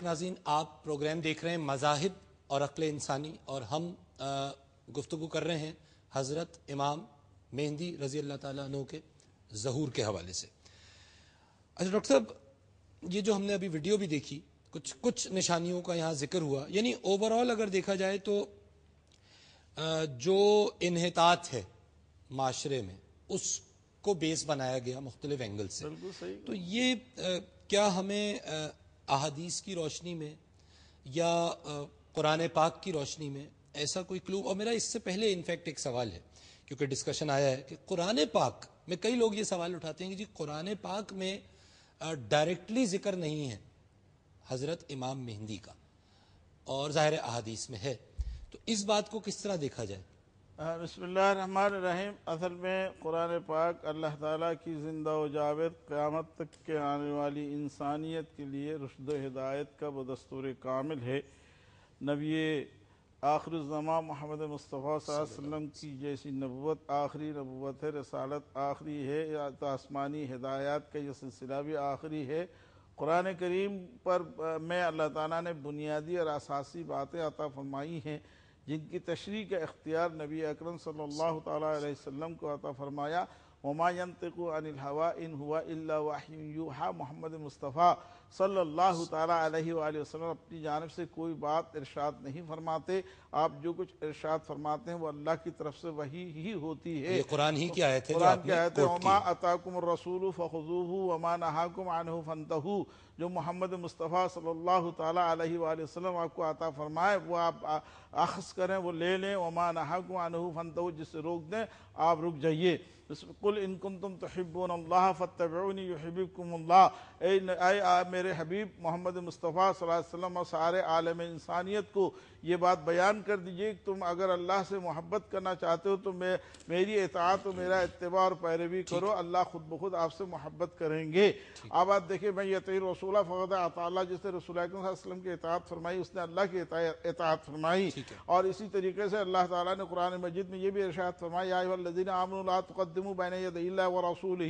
ناظرین، آپ پروگرام دیکھ رہے ہیں مذاہب اور عقل انسانی، اور ہم گفتگو کر رہے ہیں حضرت امام مہدی رضی اللہ تعالیٰ عنہ کے ظہور کے حوالے سے۔ اچھا ڈاکٹر صاحب، یہ جو ہم نے ابھی ویڈیو بھی دیکھی، کچھ نشانیوں کا یہاں ذکر ہوا، یعنی اوورآل اگر دیکھا جائے تو جو انحطاط ہے معاشرے میں اس کو بیس بنایا گیا مختلف اینگل سے۔ بالکل صحیح۔ تو یہ کیا ہمیں احادیث کی روشنی میں یا قرآن پاک کی روشنی میں ایسا کوئی کلو؟ اور میرا اس سے پہلے انفیکٹ ایک سوال ہے، کیونکہ ڈسکشن آیا ہے کہ قرآن پاک میں کئی لوگ یہ سوال اٹھاتے ہیں کہ جی قرآن پاک میں ڈائریکٹلی ذکر نہیں ہے حضرت امام مہدی کا، اور ظاہر احادیث میں ہے، تو اس بات کو کس طرح دیکھا جائے؟ بسم اللہ الرحمن الرحیم۔ اصل میں قرآن پاک اللہ تعالیٰ کی زندہ و جاوید قیامت تک کے آنے والی انسانیت کے لیے رشد و ہدایت کا وہ دستور کامل ہے۔ نبی آخر الزمان محمد مصطفیٰ صلی اللہ علیہ وسلم کی جیسی نبوت آخری نبوت ہے، رسالت آخری ہے، تو آسمانی ہدایات کا یہ سلسلہ بھی آخری ہے۔ قرآن کریم پر میں اللہ تعالیٰ نے بنیادی اور اساسی باتیں عطا فرمائی ہیں، جن کی تشریح کا اختیار نبی اکرم صلی اللہ تعالیٰ علیہ وسلم کو عطا فرمایا۔ وما ينطق عن الهوى ان هو الا وحی یوحی۔ محمد مصطفیٰ صلی اللہ تعالیٰ علیہ وآلہ وسلم اپنی جانب سے کوئی بات ارشاد نہیں فرماتے، آپ جو کچھ ارشاد فرماتے ہیں وہ اللہ کی طرف سے وحی ہی ہوتی ہے۔ یہ قرآن ہی کی آیت ہے جو قرآن آپ کی نے آیت ہے، کوٹ کی۔ وما اتاکم الرسول فخذوہ وما نہاکم عنہ فانتہوا۔ جو محمد مصطفیٰ صلی اللہ تعالیٰ علیہ وآلہ وسلم آپ کو عطا فرمائے وہ آپ اخذ کریں، وہ لے لیں۔ وما نہاکم عنہ فانتہوا، جس سے روک دیں آپ رک جائیے۔ قل ان کنتم تحبون اللہ فاتبعونی یحببکم اللہ۔ اے میرے حبیب محمد مصطفیٰ صلی اللہ علیہ وسلم اور سارے عالم انسانیت کو یہ بات بیان کر دیجئے کہ تم اگر اللہ سے محبت کرنا چاہتے ہو تو میری اطاعت و میرا اتباع اور پیروی کرو، اللہ خود بخود آپ سے محبت کریں گے۔ اب آپ دیکھیں، میں یطیع رسولہ فقد اطاع اللہ، جس نے رسول اکرم صلی اللہ علیہ وسلم کی اطاعت فرمائی اس نے اللہ کی اطاعت فرمائی۔ اور اسی طریقے سے اللہ تعالیٰ نے قرآن مجید میں یہ بھی ارشاد فرمایا، یا ایھا الذین آمنوا لا تقدموا بین یدی اللہ ورسولہ۔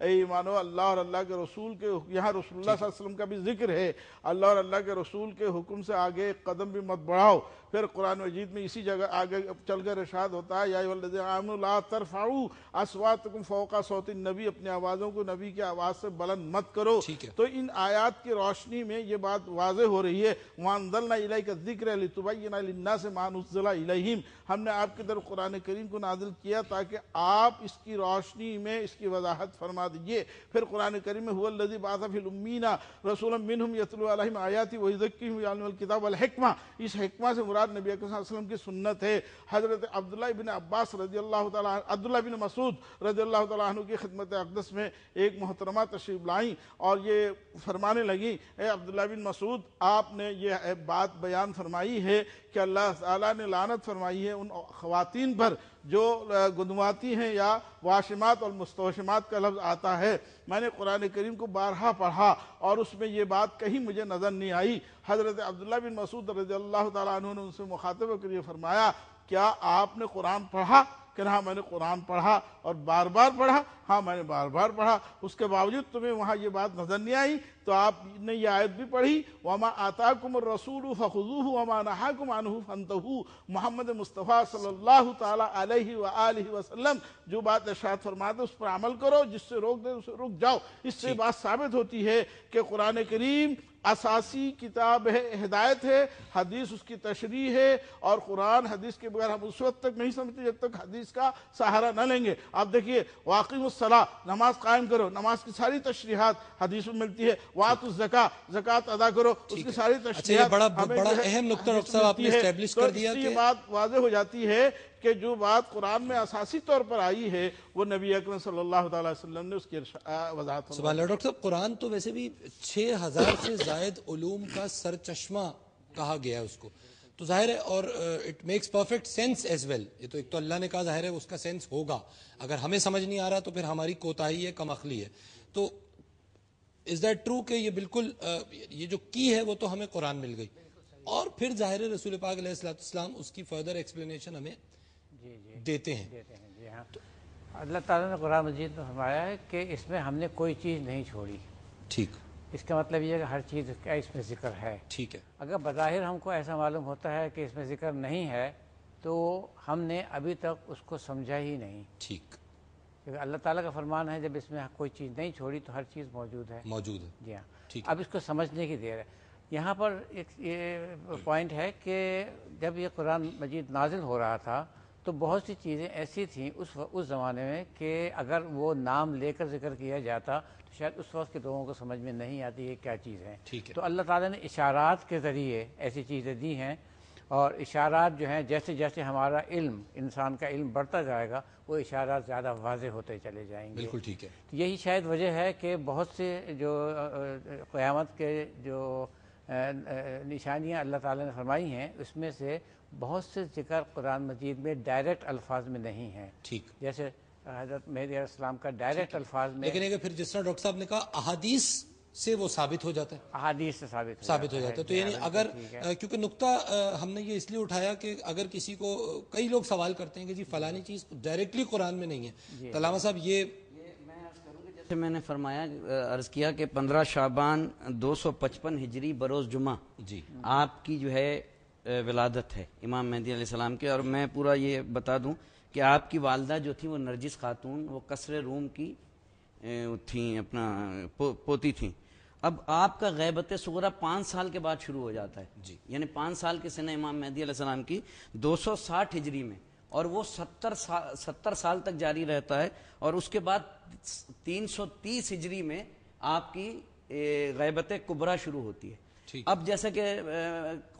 اے ایمانو، اللہ اور اللہ کے رسول کے، یہاں رسول اللہ صلی اللہ علیہ وسلم کا بھی ذکر ہے، اللہ اور اللہ کے رسول کے حکم سے آگے ایک قدم بھی مت بڑھاؤ۔ پھر قرآن مجید میں اسی جگہ آگے چل کر ارشاد ہوتا ہے، یا ایھا الذین آمنوا لا ترفعوا اصواتکم فوق صوت النبی، اپنی آوازوں کو نبی کی آواز سے بلند مت کرو۔ تو ان آیات کی روشنی میں یہ بات واضح ہو رہی ہے، وَأَنزَلْنَا إِلَيْكَ الذِّكْرَ لِتُبَيِّنَ لِلنَّاسِ مَا نُزِّلَ إِلَيْهِمْ۔ ہم نے آپ کی طرف قرآن کریم کو نازل کیا تاکہ آپ اس کی روشنی میں اس کی وضاحت فرما دیجئے۔ پھر قرآن کریم میں هُوَ الَّذِي بَعَثَ فِي الْأُمِّيِّينَ رَسُولًا مِّنْهُمْ يَتْلُو عَلَيْهِمْ آيَاتِهِ وَيُزَكِّيهِمْ وَيُعَلِّمُهُمُ الْكِتَابَ وَالْحِکْمَةَ۔ اس حکمہ سے مراد نبی اکرم صلی اللہ علیہ وسلم کی سنت ہے۔ حضرت عبداللہ بن عباس رضی اللہ تعالیٰ عنہ، عبداللہ بن مسعود رضی اللہ تعالیٰ عنہ کی خدمت اقدس میں ایک محترمہ تشریف لائیں اور یہ فرمانے لگی، اے عبداللہ بن مسعود، آپ نے یہ بات بیان فرمائی ہے کہ اللہ تعالیٰ نے لعنت فرمائی ہے ان خواتین پر جو گدواتی ہیں یا واشمات اور مستوشمات کا لفظ آتا ہے۔ میں نے قرآن کریم کو بارہا پڑھا اور اس میں یہ بات کہیں مجھے نظر نہیں آئی۔ حضرت عبداللہ بن مسعود رضی اللہ تعالیٰ عنہ نے ان سے مخاطب ہو کر یہ فرمایا، کیا آپ نے قرآن پڑھا؟ کہ ہاں میں نے قرآن پڑھا، اور بار بار پڑھا؟ ہاں میں نے بار بار پڑھا۔ اس کے باوجود تمہیں وہاں یہ بات نظر نہیں آئی؟ تو آپ نے یہ آیت بھی پڑھی، وَمَا آتَاكُمُ الرَّسُولُ فَخُذُوهُ وَمَا نَهَاكُمْ عَنْهُ فَانْتَهُوا۔ محمد مصطفیٰ صلی اللہ تعالیٰ علیہ وآلہ وسلم جو بات ارشاد فرماتے اس پر عمل کرو، جس سے روک دے اسے رک جاؤ۔ اس سے بات ثابت ہوتی ہے کہ قرآن کریم اساسی کتاب ہے، ہدایت ہے، حدیث اس کی تشریح ہے، اور قرآن حدیث کے بغیر ہم اس وقت تک نہیں سمجھتے جب تک حدیث کا سہارا نہ لیں گے۔ آپ دیکھیے، وَأَقِیمُوا الصَّلَاةَ، نماز قائم کرو، نماز کی ساری تشریحات حدیث میں ملتی ہے۔ وَآتُوا الزَّکَاۃَ، زکوٰۃ ادا کرو، اس کی ساری تشریحات بڑا اہم نقطہ ڈاکٹر صاحب آپ نے اسٹیبلش کر دیا کہ یہ بات واضح ہو جاتی ہے کہ جو بات قرآن میں اساسی طور پر آئی ہے وہ نبی اکرم صلی اللہ تعالیٰ علیہ وسلم نے اس کی وضاحت سبحان اللہ۔ ڈاکٹر صاحب، قرآن تو ویسے بھی 6000 سے زائد علوم کا سرچشمہ کہا گیا ہے اس کو، تو ظاہر ہے، اور it makes perfect sense as well. یہ تو ایک تو اللہ نے کہا، ظاہر ہے اس کا سینس ہوگا، اگر ہمیں سمجھ نہیں آ رہا تو پھر ہماری کوتاہی ہے، کم عقلی ہے۔ تو از دیٹ ٹرو کہ یہ بالکل یہ جو کی ہے وہ تو ہمیں قرآن مل گئی، اور پھر ظاہر ہے رسول پاک علیہ السلام اس کی فردر ایکسپلینیشن ہمیں دیتے ہیں۔ جی ہاں، اللہ تعالیٰ نے قرآن مجید میں فرمایا ہے کہ اس میں ہم نے کوئی چیز نہیں چھوڑی۔ ٹھیک۔ اس کا مطلب یہ ہے کہ ہر چیز کا اس میں ذکر ہے. ٹھیک ہے. اگر بظاہر ہم کو ایسا معلوم ہوتا ہے کہ اس میں ذکر نہیں ہے تو ہم نے ابھی تک اس کو سمجھا ہی نہیں. ٹھیک. کیونکہ اللہ تعالیٰ کا فرمان ہے جب اس میں کوئی چیز نہیں چھوڑی تو ہر چیز موجود ہے. جی ہاں. ٹھیک. اب اس کو سمجھنے کی دیر ہے. یہاں پر ایک یہ پوائنٹ ہے کہ جب یہ قرآن مجید نازل ہو رہا تھا تو بہت سی چیزیں ایسی تھیں اس زمانے میں کہ اگر وہ نام لے کر ذکر کیا جاتا تو شاید اس وقت کے لوگوں کو سمجھ میں نہیں آتی کہ کیا چیز ہے. تو اللہ تعالیٰ نے اشارات کے ذریعے ایسی چیزیں دی ہیں، اور اشارات جو ہیں جیسے جیسے ہمارا علم، انسان کا علم بڑھتا جائے گا وہ اشارات زیادہ واضح ہوتے چلے جائیں گے. بالکل ٹھیک ہے. یہی شاید وجہ ہے کہ بہت سے جو قیامت کے جو نشانیاں اللہ تعالیٰ نے فرمائی ہیں اس میں سے بہت سے ذکر قرآن مجید میں ڈائریکٹ الفاظ میں نہیں ہیں. ٹھیک. جیسے حضرت مہدی علیہ السلام کا ڈائریکٹ الفاظ میں، لیکن اگر پھر جس طرح ڈاکٹر صاحب نے کہا احادیث سے وہ ثابت ہو جاتا ہے، احادیث سے ثابت ہو جاتا ہے. تو یعنی اگر کیونکہ نقطہ ہم نے یہ اس لیے اٹھایا کہ اگر کسی کو، کئی لوگ سوال کرتے ہیں کہ جی فلانی چیز ڈائریکٹلی قرآن میں نہیں ہے، تو علامہ صاحب یہ جیسے میں نے فرمایا، عرض کیا کہ 15 شعبان 255 ہجری بروز جمعہ جی آپ کی جو ہے ولادت ہے امام مہدی علیہ السلام کے. اور میں پورا یہ بتا دوں کہ آپ کی والدہ جو تھیں وہ نرجس خاتون، وہ قصر روم کی تھیں، اپنا پوتی تھیں. اب آپ کا غیبت صغرا 5 سال کے بعد شروع ہو جاتا ہے. جی. یعنی 5 سال کے سنہ امام مہدی علیہ السلام کی 260 ہجری میں، اور وہ 70 سال تک جاری رہتا ہے. اور اس کے بعد 330 ہجری میں آپ کی غیبت کبریٰ شروع ہوتی ہے. اب جیسا کہ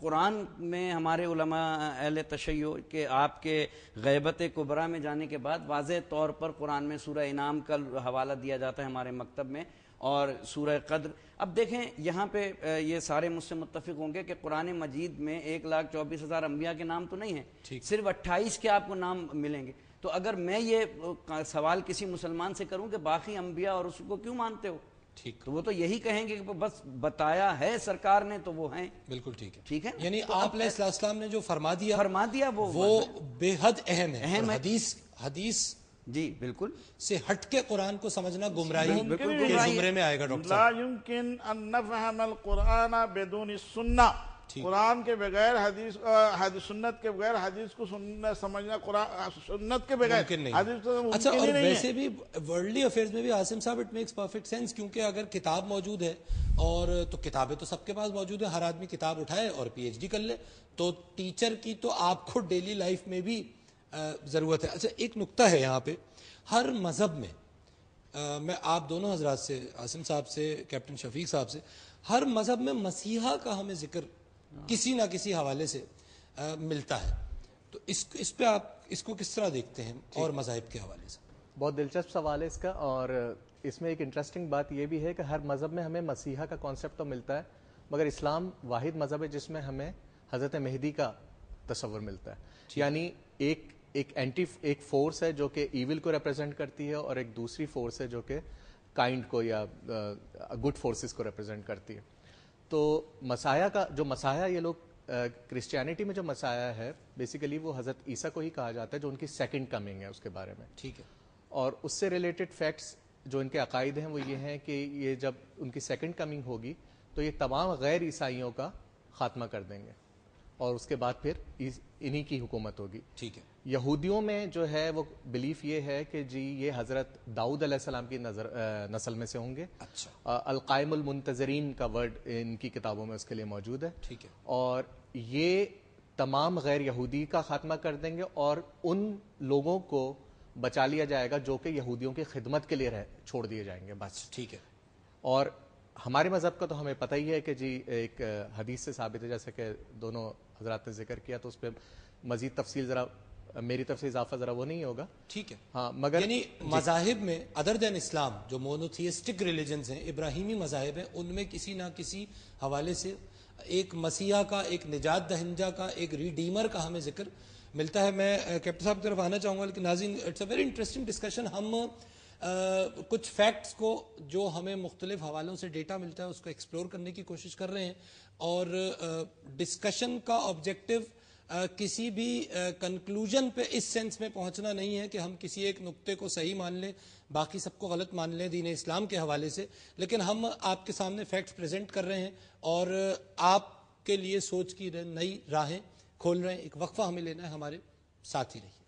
قرآن میں ہمارے علماء اہل تشیع کہ آپ کے غیبت کبریٰ میں جانے کے بعد واضح طور پر قرآن میں سورہ انعام کا حوالہ دیا جاتا ہے ہمارے مکتب میں، اور سورہ قدر. اب دیکھیں یہاں پہ یہ سارے مجھ سے متفق ہوں گے کہ قرآن مجید میں 1,24,000 انبیاء کے نام تو نہیں ہیں، صرف 28 کے آپ کو نام ملیں گے. تو اگر میں یہ سوال کسی مسلمان سے کروں کہ باقی انبیاء اور اس کو کیوں مانتے ہو، تو وہ تو یہی کہیں گے کہ بس بتایا ہے سرکار نے تو وہ ہیں. بالکل ٹھیک ہے. ٹھیک ہے، یعنی آپ علیہ السلام نے جو فرما دیا وہ بے حد اہم ہے. حدیث جی بالکل سے ہٹ کے قرآن کو سمجھنا گمراہی کے زمرے میں آئے گا. ڈاکٹر لا یمکن ان نفہم القرآن بدون السنہ. قرآن کے بغیر حدیث سنت کے بغیر حدیث کو سمجھنا، قرآن سنت کے بغیر حدیث کو ممکن اچھا. ہی اور نہیں ہے. ویسے بھی ورلڈلی افیئرز میں بھی عاصم صاحب اٹ میکس پرفیکٹ سینس، کیونکہ اگر کتاب موجود ہے اور تو کتابیں تو سب کے پاس موجود ہیں، ہر آدمی کتاب اٹھائے اور پی ایچ ڈی کر لے، تو ٹیچر کی تو آپ کو ڈیلی لائف میں بھی ضرورت ہے. اچھا ایک نقطہ ہے یہاں پہ، ہر مذہب میں، میں آپ دونوں حضرات سے، عاصم صاحب سے، کیپٹن شفیق صاحب سے، ہر مذہب میں مسیحا کا ہمیں ذکر کسی نہ کسی حوالے سے ملتا ہے. تو اس پہ آپ اس کو کس طرح دیکھتے ہیں اور مذاہب کے حوالے سے؟ بہت دلچسپ سوال ہے اس کا، اور اس میں ایک انٹرسٹنگ بات یہ بھی ہے کہ ہر مذہب میں ہمیں مسیحا کا کانسیپٹ تو ملتا ہے، مگر اسلام واحد مذہب ہے جس میں ہمیں حضرت مہدی کا تصور ملتا ہے. یعنی ایک فورس ہے جو کہ ایول کو ریپرزینٹ کرتی ہے، اور ایک دوسری فورس ہے جو کہ کائنڈ کو یا گڈ فورسز کو ریپرزینٹ کرتی ہے. تو مسیحا کا جو مسیحا، یہ لوگ کرسچینٹی میں جو مسیحا ہے بیسیکلی وہ حضرت عیسیٰ کو ہی کہا جاتا ہے، جو ان کی سیکنڈ کمنگ ہے اس کے بارے میں. ٹھیک ہے. اور اس سے ریلیٹڈ فیکٹس جو ان کے عقائد ہیں وہ یہ ہیں کہ یہ جب ان کی سیکنڈ کمنگ ہوگی تو یہ تمام غیر عیسائیوں کا خاتمہ کر دیں گے، اور اس کے بعد پھر انہی کی حکومت ہوگی. ٹھیک ہے. یہودیوں میں جو ہے وہ بلیف یہ ہے کہ جی یہ حضرت داؤد علیہ السلام کی نسل میں سے ہوں گے. اچھا. القائم المنتظرین کا ورڈ ان کی کتابوں میں اس کے لیے موجود ہے. ٹھیک ہے. اور یہ تمام غیر یہودی کا خاتمہ کر دیں گے، اور ان لوگوں کو بچا لیا جائے گا جو کہ یہودیوں کی خدمت کے لیے چھوڑ دیے جائیں گے بس. ٹھیک ہے. اور ہمارے مذہب کا تو ہمیں پتہ ہی ہے کہ جی ایک حدیث سے ثابت ہے، جیسے کہ دونوں حضرات نے ذکر کیا، تو اس پہ مزید تفصیل ذرا میری طرف سے اضافہ ذرا وہ نہیں ہوگا. ٹھیک ہے. ہاں مگر یعنی مذاہب میں ادر دین اسلام جو مونوتھیسٹک ریلیجنز ہیں، ابراہیمی مذاہب ہیں، ان میں کسی نہ کسی حوالے سے ایک مسیحا کا، ایک نجات دہندہ کا، ایک ریڈیمر کا ہمیں ذکر ملتا ہے. میں کیپٹن صاحب کی طرف آنا چاہوں گا، لیکن ناظرین it's a very interesting discussion. ہم کچھ فیکٹس کو جو ہمیں مختلف حوالوں سے ڈیٹا ملتا ہے اس کو ایکسپلور کرنے کی کوشش کر رہے ہیں، اور ڈسکشن کا آبجیکٹو کسی بھی کنکلوژن پہ اس سینس میں پہنچنا نہیں ہے کہ ہم کسی ایک نقطے کو صحیح مان لیں باقی سب کو غلط مان لیں دین اسلام کے حوالے سے، لیکن ہم آپ کے سامنے فیکٹس پریزنٹ کر رہے ہیں اور آپ کے لیے سوچ کی نئی راہیں کھول رہے ہیں۔ ایک وقفہ ہمیں لینا ہے، ہمارے ساتھ ہی رہیے۔